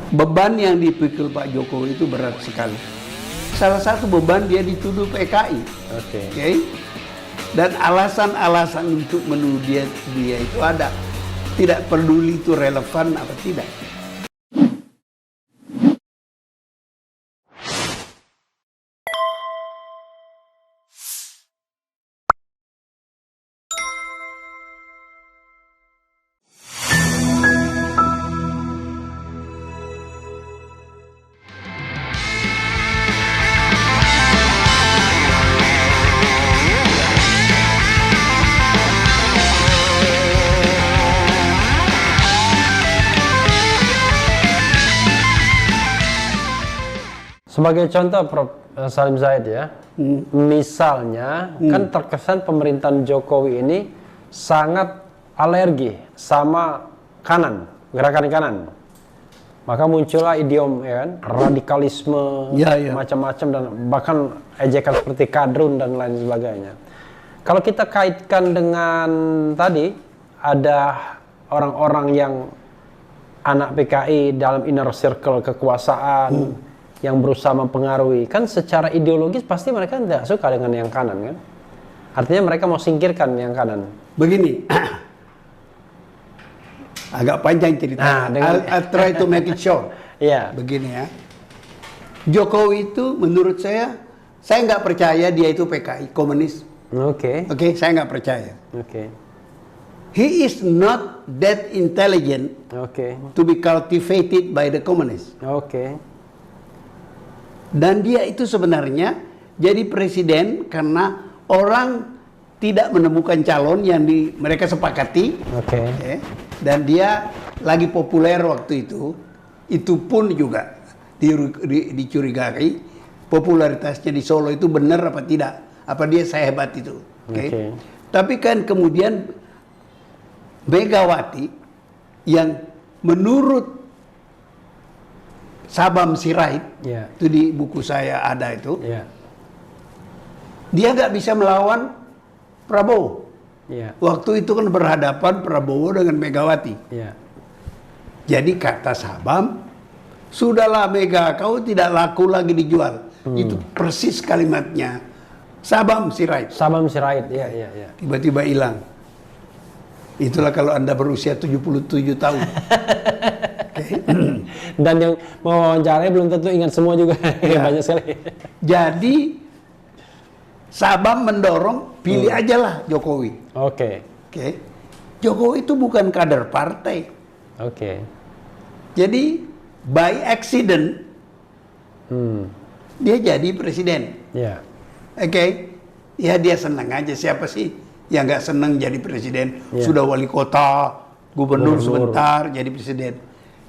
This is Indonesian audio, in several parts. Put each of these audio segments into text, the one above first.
beban yang dipikul Pak Jokowi itu berat sekali. Salah satu beban dia dituduh PKI. Oke. Dan alasan-alasan untuk menuduh dia itu ada. Tidak peduli itu relevan apa tidak. Sebagai contoh, Prof. Salim Zaid ya, misalnya kan terkesan pemerintahan Jokowi ini sangat alergi sama kanan, gerakan kanan. Maka muncullah idiom ya kan, radikalisme, macam-macam dan bahkan ejekan seperti kadrun dan lain sebagainya. Kalau kita kaitkan dengan tadi ada orang-orang yang anak PKI dalam inner circle kekuasaan yang berusaha mempengaruhi, kan secara ideologis pasti mereka tidak suka dengan yang kanan kan? Artinya mereka mau singkirkan yang kanan. Begini, agak panjang cerita. I'll try to make it short. Begini ya, Jokowi itu menurut saya nggak percaya dia itu PKI, komunis. Oke, saya nggak percaya. He is not that intelligent to be cultivated by the communists. Dan dia itu sebenarnya jadi presiden karena orang tidak menemukan calon yang mereka sepakati. Dan dia lagi populer waktu itu pun juga dicurigai popularitasnya di Solo itu benar apa tidak, apa dia sehebat itu. Tapi kan kemudian Megawati yang menurut Sabam Sirait, itu di buku saya ada itu, dia nggak bisa melawan Prabowo. Waktu itu kan berhadapan Prabowo dengan Megawati. Jadi kata Sabam, sudahlah Mega, kau tidak laku lagi dijual. Itu persis kalimatnya Sabam Sirait. Tiba-tiba hilang. Itulah kalau Anda berusia 77 tahun. Dan yang mewawancarai belum tentu ingat semua juga. Banyak sekali. Jadi Sabam mendorong pilih aja lah Jokowi. Jokowi itu bukan kader partai. Jadi by accident dia jadi presiden. Ya dia senang aja, siapa sih yang nggak senang jadi presiden? Sudah wali kota, gubernur sebentar jadi presiden.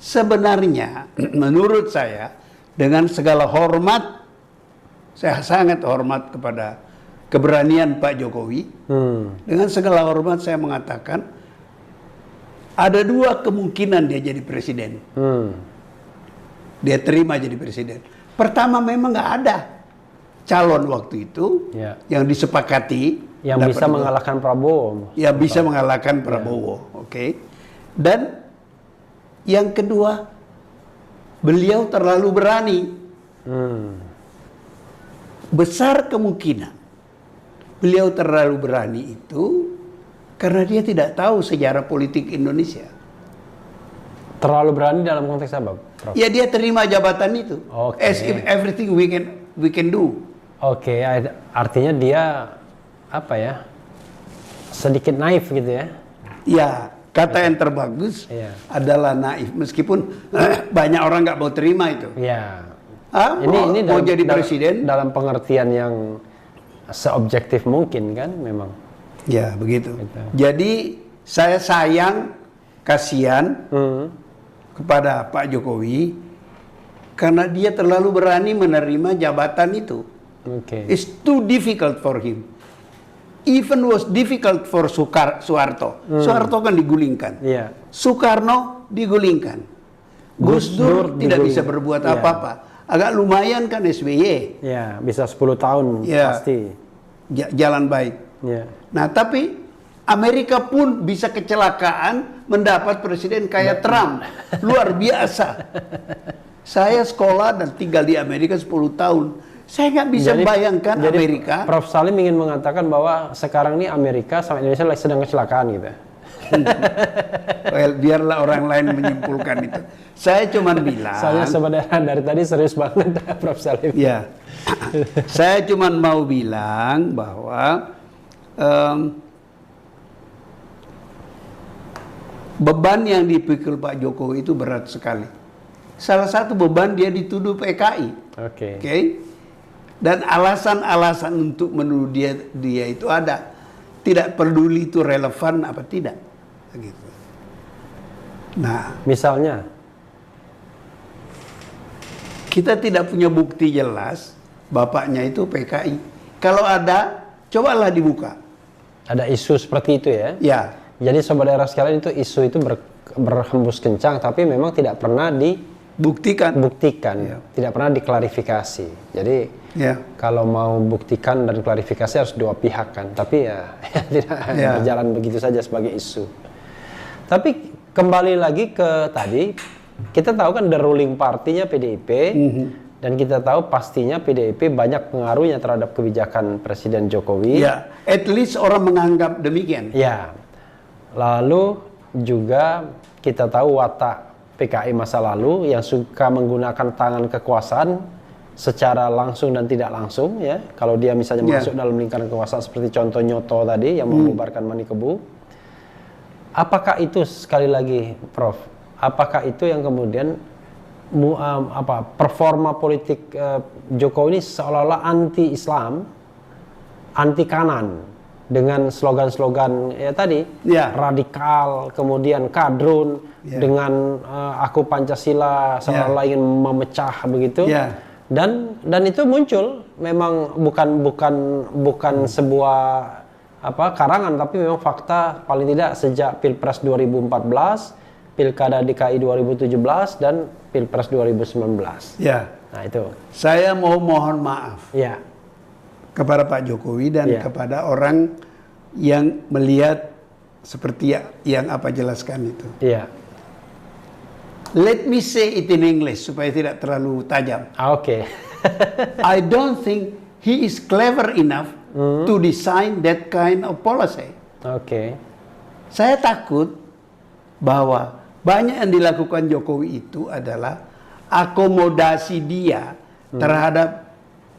Sebenarnya menurut saya dengan segala hormat, saya sangat hormat kepada keberanian Pak Jokowi. Dengan segala hormat saya mengatakan ada dua kemungkinan dia jadi presiden. Dia terima jadi presiden. Pertama, memang nggak ada calon waktu itu yang disepakati yang bisa mengalahkan Prabowo. Yang bisa mengalahkan Prabowo. Dan yang kedua, beliau terlalu berani. Besar kemungkinan beliau terlalu berani itu karena dia tidak tahu sejarah politik Indonesia. Terlalu berani dalam konteks apa, Prof? Ya dia terima jabatan itu. As if everything we can do. Artinya dia apa ya? Sedikit naif gitu ya? Ya, kata yang terbagus adalah naif, meskipun banyak orang nggak mau terima itu. Ini mau jadi presiden dalam pengertian yang seobjektif mungkin kan, memang. Ya begitu. Jadi saya sayang, kasihan kepada Pak Jokowi karena dia terlalu berani menerima jabatan itu. It's too difficult for him. Even was difficult for Soeharto. Soeharto kan digulingkan. Soekarno digulingkan. Gus Dur tidak bisa berbuat apa-apa. Agak lumayan kan SBY. Bisa 10 tahun pasti. Jalan baik. Nah tapi Amerika pun bisa kecelakaan mendapat presiden kayak Trump. Luar biasa. Saya sekolah dan tinggal di Amerika 10 tahun. Saya nggak bisa bayangkan Amerika. Prof. Salim ingin mengatakan bahwa sekarang ini Amerika sama Indonesia lagi sedang kecelakaan gitu. Well, biarlah orang lain menyimpulkan itu. Saya cuma bilang. Soalnya sebenarnya dari tadi serius banget Prof. Salim. Ya, saya cuma mau bilang bahwa beban yang dipikul Pak Jokowi itu berat sekali. Salah satu beban dia dituduh PKI. Oke. Dan alasan-alasan untuk menuduh dia itu ada. Tidak peduli itu relevan apa tidak. Begitu. Nah, misalnya kita tidak punya bukti jelas bapaknya itu PKI. Kalau ada, cobalah dibuka. ada isu seperti itu ya. Ya. Jadi sobat daerah sekalian, itu isu itu berhembus kencang, tapi memang tidak pernah Buktikan. ya. Tidak pernah diklarifikasi. Jadi kalau mau buktikan dan klarifikasi harus dua pihak kan, tapi ya tidak berjalan begitu saja sebagai isu. Tapi kembali lagi ke tadi, kita tahu kan the ruling partinya PDIP, dan kita tahu pastinya PDIP banyak pengaruhnya terhadap kebijakan Presiden Jokowi. Ya, at least orang menganggap demikian. Ya, lalu juga kita tahu watak PKI masa lalu yang suka menggunakan tangan kekuasaan secara langsung dan tidak langsung ya. Kalau dia misalnya masuk dalam lingkaran kekuasaan seperti contoh Nyoto tadi yang membubarkan Manikebu. Apakah itu, sekali lagi Prof, apakah itu yang kemudian performa politik Jokowi ini seolah-olah anti-Islam, anti kanan, dengan slogan-slogan ya tadi radikal, kemudian kadrun, dengan aku Pancasila seolah-olah ingin memecah begitu, dan itu muncul memang bukan sebuah karangan, tapi memang fakta paling tidak sejak Pilpres 2014, Pilkada DKI 2017 dan Pilpres 2019. Ya. Nah itu. Saya mohon maaf. Ya. Kepada Pak Jokowi dan kepada orang yang melihat seperti yang apa jelaskan itu. Iya. Let me say it in English supaya tidak terlalu tajam. Oke. I don't think he is clever enough to design that kind of policy. Oke. Saya takut bahwa banyak yang dilakukan Jokowi itu adalah akomodasi dia terhadap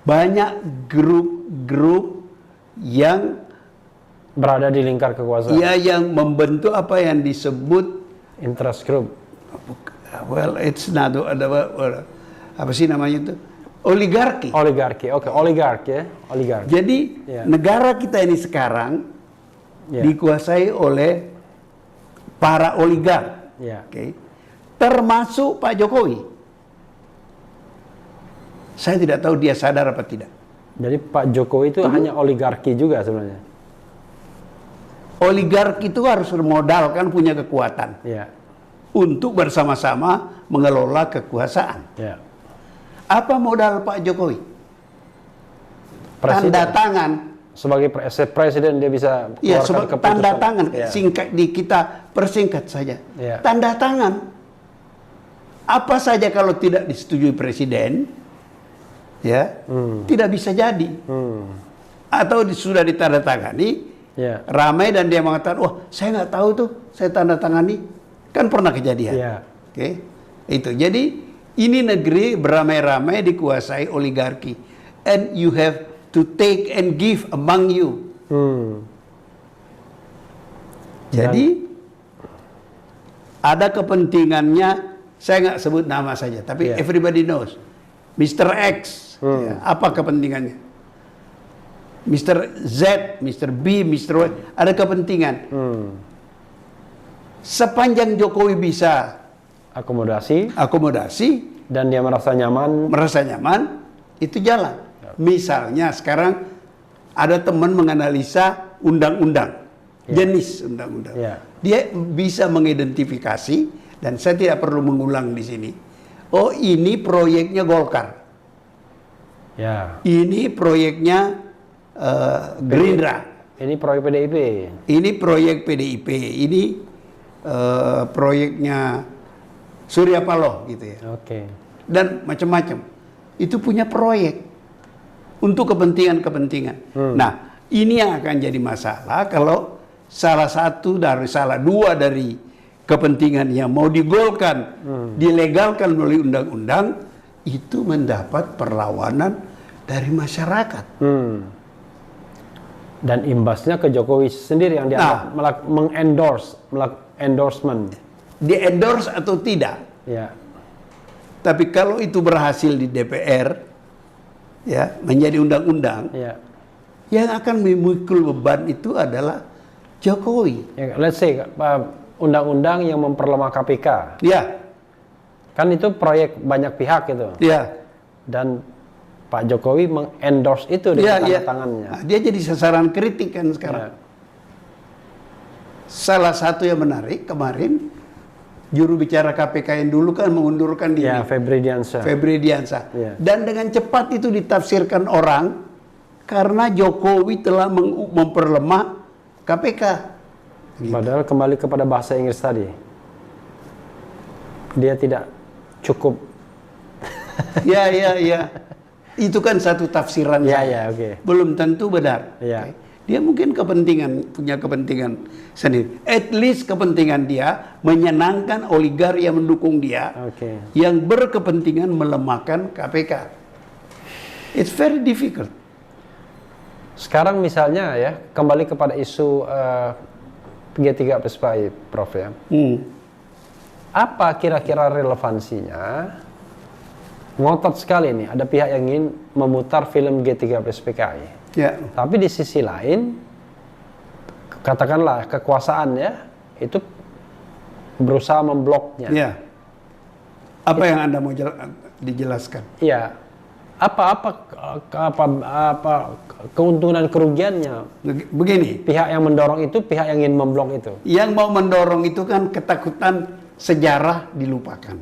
banyak grup-grup yang berada di lingkar kekuasaan. Ya, yang membentuk apa yang disebut interest group. Well, it's not apa sih namanya itu? Oligarki. Oligarki. Oke, oligarki ya. Oligarki. Jadi negara kita ini sekarang dikuasai oleh para oligark. Oke. Termasuk Pak Jokowi. Saya tidak tahu dia sadar apa tidak. Jadi Pak Jokowi itu hanya oligarki juga sebenarnya. Oligarki itu harus bermodalkan, punya kekuatan untuk bersama-sama mengelola kekuasaan. Apa modal Pak Jokowi? Presiden. Tanda tangan. Sebagai presiden dia bisa keluarkan keputusan. Tanda tangan. Singkat kita persingkat saja. Tanda tangan. Apa saja kalau tidak disetujui presiden, tidak bisa jadi. Atau sudah ditandatangani, ramai dan dia mengatakan, wah saya nggak tahu tuh, saya tanda tangani, kan pernah kejadian. Itu. Jadi ini negeri beramai-ramai dikuasai oligarki, and you have to take and give among you. Jadi ada kepentingannya, saya nggak sebut nama saja, tapi everybody knows. Mr. X, apa kepentingannya? Mr. Z, Mr. B, Mr. Y, ada kepentingan. Sepanjang Jokowi bisa akomodasi, dan dia merasa nyaman, itu jalan. Misalnya sekarang ada teman menganalisa undang-undang, jenis undang-undang. Dia bisa mengidentifikasi, dan saya tidak perlu mengulang di sini. Oh, ini proyeknya Golkar. Ini proyeknya Gerindra. Ini proyek PDIP. Ini proyek PDIP. Ini proyeknya Surya Paloh gitu ya. Oke. Dan macam-macam. Itu punya proyek untuk kepentingan-kepentingan. Nah, ini yang akan jadi masalah kalau salah dua dari kepentingan yang mau digolkan, dilegalkan melalui undang-undang, itu mendapat perlawanan dari masyarakat. Dan imbasnya ke Jokowi sendiri yang dianggap endorsement. Di-endorse atau tidak. Ya. Tapi kalau itu berhasil di DPR, ya, menjadi undang-undang, Ya. yang akan memikul beban itu adalah Jokowi. Ya, let's say undang-undang yang memperlemah KPK. Ya, Kan itu proyek banyak pihak itu. ya. Dan Pak Jokowi mengendorse itu dengan tanda tangannya. Nah, dia jadi sasaran kritik kan sekarang. Ya. Salah satu yang menarik kemarin, juru bicara KPK yang dulu kan mengundurkan diri. Ya, Febri Diansyah. Febri Diansyah. Ya. Dan dengan cepat itu ditafsirkan orang karena Jokowi telah memperlemah KPK. Padahal kembali kepada bahasa Inggris tadi. Dia tidak cukup. Ya. Itu kan satu tafsiran saya. Oke. Belum tentu benar. Ya. Oke. Dia mungkin punya kepentingan sendiri. At least kepentingan dia menyenangkan oligarki yang mendukung dia, Oke. yang berkepentingan melemahkan KPK. It's very difficult. Sekarang misalnya ya, kembali kepada isu G3 PSPI, Prof ya. Apa kira-kira relevansinya? Ngotot sekali nih, ada pihak yang ingin memutar film G3 PSPKI. Ya. Tapi di sisi lain, katakanlah kekuasaan ya, itu berusaha membloknya. Ya. Apa yang Anda mau dijelaskan? Iya. Apa keuntungan kerugiannya? Begini, Pihak yang mendorong itu, pihak yang ingin memblok itu. yang mau mendorong itu kan ketakutan sejarah dilupakan.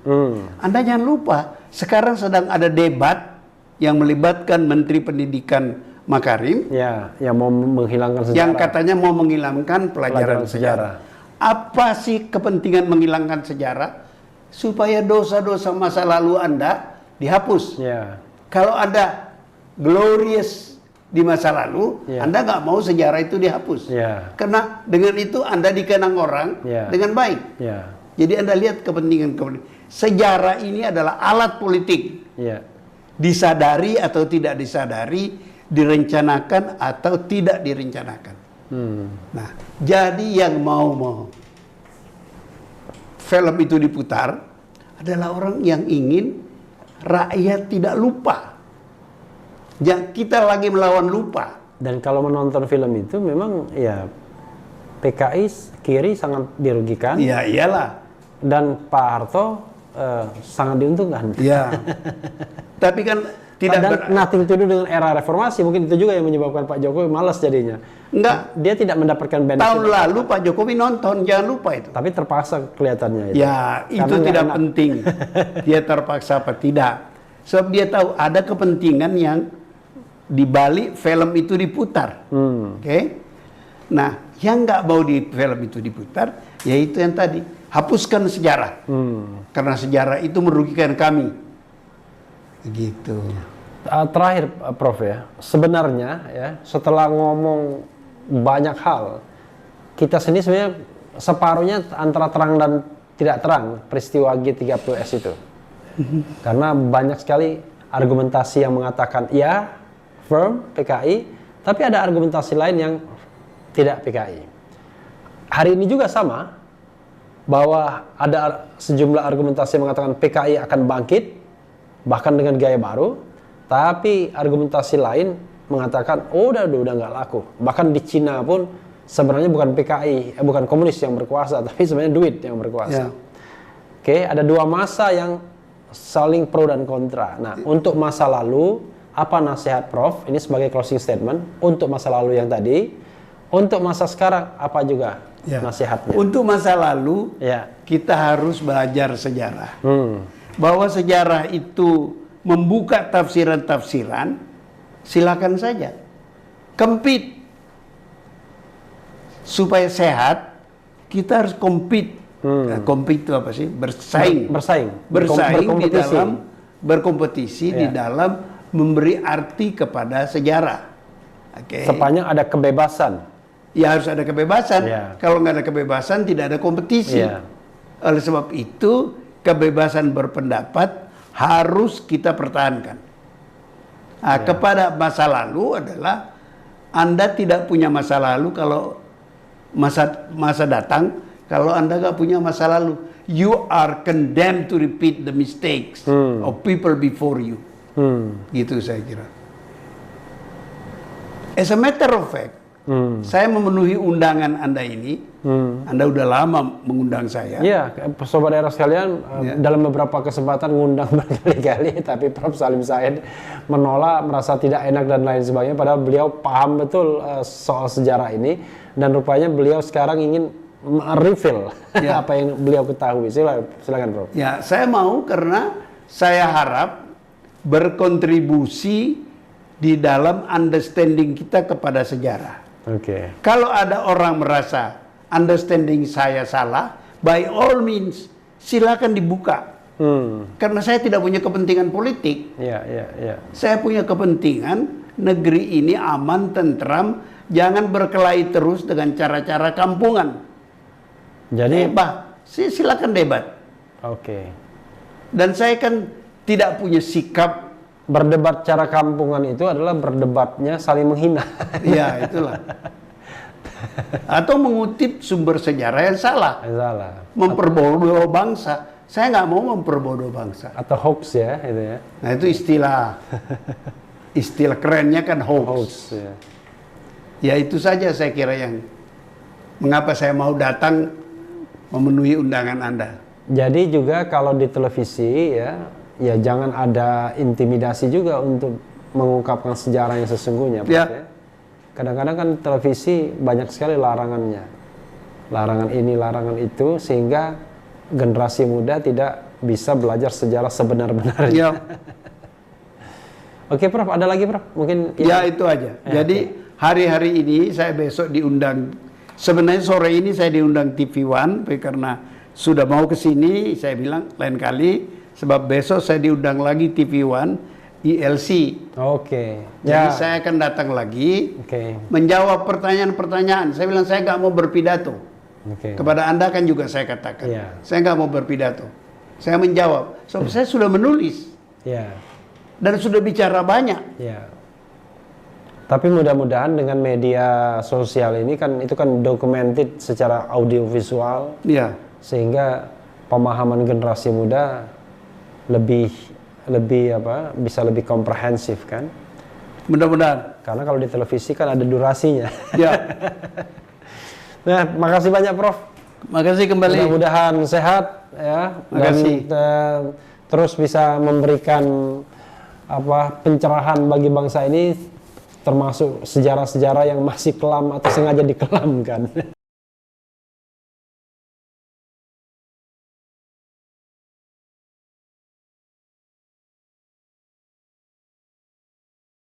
Anda jangan lupa, sekarang sedang ada debat yang melibatkan Menteri Pendidikan Makarim, Ya, yang mau menghilangkan sejarah. yang katanya mau menghilangkan pelajaran sejarah. Apa sih kepentingan menghilangkan sejarah? Supaya dosa-dosa masa lalu Anda dihapus. Ya, Kalau Anda glorious di masa lalu, Ya. Anda nggak mau sejarah itu dihapus. Ya. Karena dengan itu Anda dikenang orang Ya. dengan baik. ya, Jadi Anda lihat kepentingan. Sejarah ini adalah alat politik. ya. Disadari atau tidak disadari, direncanakan atau tidak direncanakan. Nah, jadi yang mau film itu diputar adalah orang yang ingin rakyat tidak lupa. Yang kita lagi melawan lupa. Dan kalau menonton film itu memang ya PKI kiri sangat dirugikan Ya iyalah. dan Pak Harto sangat diuntungkan. Ya. Tapi kan tidak Dan nothing to do dengan era reformasi, mungkin itu juga yang menyebabkan Pak Jokowi malas jadinya. enggak. Dia tidak mendapatkan benefit. Tahun lalu Pak Jokowi nonton, jangan lupa itu. Tapi terpaksa kelihatannya itu. Ya, itu Karena nggak tidak enak. penting. Dia terpaksa apa tidak. Sebab dia tahu ada kepentingan yang di balik film itu diputar. Oke? Nah, yang nggak mau di film itu diputar, yaitu yang tadi, hapuskan sejarah. Karena sejarah itu merugikan kami. Begitu. Terakhir, Prof ya, sebenarnya ya setelah ngomong banyak hal, kita sendiri sebenarnya separuhnya antara terang dan tidak terang peristiwa G30S itu. Karena banyak sekali argumentasi yang mengatakan ya firm PKI, tapi ada argumentasi lain yang tidak PKI. Hari ini juga sama, bahwa ada sejumlah argumentasi yang mengatakan PKI akan bangkit bahkan dengan gaya baru, tapi argumentasi lain mengatakan udah nggak laku. Bahkan di Cina pun sebenarnya bukan PKI, bukan komunis yang berkuasa, tapi sebenarnya duit yang berkuasa. Ya. Oke, ada dua masa yang saling pro dan kontra. Nah, untuk masa lalu, apa nasihat Prof? Ini sebagai closing statement untuk masa lalu yang tadi. Untuk masa sekarang, apa juga nasihatnya? Untuk masa lalu, Ya. kita harus belajar sejarah. Bahwa sejarah itu membuka tafsiran-tafsiran, silakan saja. Kempit. supaya sehat kita harus compete. Nah, compete itu apa sih? Bersaing. Bersaing. Bersaing di Berkompetisi. dalam berkompetisi di Iya. dalam memberi arti kepada sejarah. Oke. Sepanjang ada kebebasan. Ya harus ada kebebasan. Iya. Kalau nggak ada kebebasan tidak ada kompetisi. Iya. Oleh sebab itu kebebasan berpendapat harus kita pertahankan. Nah, kepada masa lalu adalah Anda tidak punya masa lalu kalau masa datang. Kalau Anda nggak punya masa lalu, you are condemned to repeat the mistakes of people before you. Gitu saya kira. As a matter of fact, saya memenuhi undangan Anda ini. Anda udah lama mengundang saya. Iya, sobat daerah sekalian, dalam beberapa kesempatan ngundang berkali-kali, tapi Prof. Salim Said menolak, merasa tidak enak dan lain sebagainya. Padahal beliau paham betul soal sejarah ini, dan rupanya beliau sekarang ingin reveal apa yang beliau ketahui. Silakan Prof. Ya, saya mau karena saya harap berkontribusi di dalam understanding kita kepada sejarah. Oke. Kalau ada orang merasa understanding saya salah, by all means silakan dibuka. Karena saya tidak punya kepentingan politik. Iya. Saya punya kepentingan negeri ini aman, tentram, jangan berkelahi terus dengan cara-cara kampungan. Jadi, silakan debat. oke. Dan saya kan tidak punya sikap. Berdebat cara kampungan itu adalah berdebatnya saling menghina. Ya, itulah. Atau mengutip sumber sejarah yang salah. Salah. Memperbodoh bangsa. Saya nggak mau memperbodoh bangsa. Atau hoax ya, itu ya. Nah, itu istilah kerennya kan hoax. Hoax ya. Ya, itu saja saya kira yang mengapa saya mau datang memenuhi undangan Anda. Jadi juga kalau di televisi ya jangan ada intimidasi juga untuk mengungkapkan sejarah yang sesungguhnya, Prof, Ya. ya. Kadang-kadang kan televisi banyak sekali larangannya. Larangan ini, larangan itu, sehingga generasi muda tidak bisa belajar sejarah sebenar-benarnya. Ya, Oke, Prof, ada lagi, Prof? Mungkin ya itu aja. Jadi hari-hari ini saya besok diundang. Sebenarnya sore ini saya diundang TV One, tapi karena sudah mau ke sini, saya bilang lain kali. Sebab besok saya diundang lagi TV One, ILC. Oke. Jadi saya akan datang lagi Oke. menjawab pertanyaan-pertanyaan. Saya bilang saya nggak mau berpidato. Oke. Kepada Anda kan juga saya katakan, Iya. saya nggak mau berpidato. Saya menjawab. So, saya sudah menulis Ya. dan sudah bicara banyak. Ya. Tapi mudah-mudahan dengan media sosial ini kan itu kan documented secara audiovisual, Ya, sehingga pemahaman generasi muda lebih bisa lebih komprehensif kan. mudah-mudahan. Karena kalau di televisi kan ada durasinya. Ya, Nah, makasih banyak Prof. makasih kembali. Mudah-mudahan sehat ya, Makasih. dan terus bisa memberikan pencerahan bagi bangsa ini, termasuk sejarah-sejarah yang masih kelam atau sengaja dikelamkan.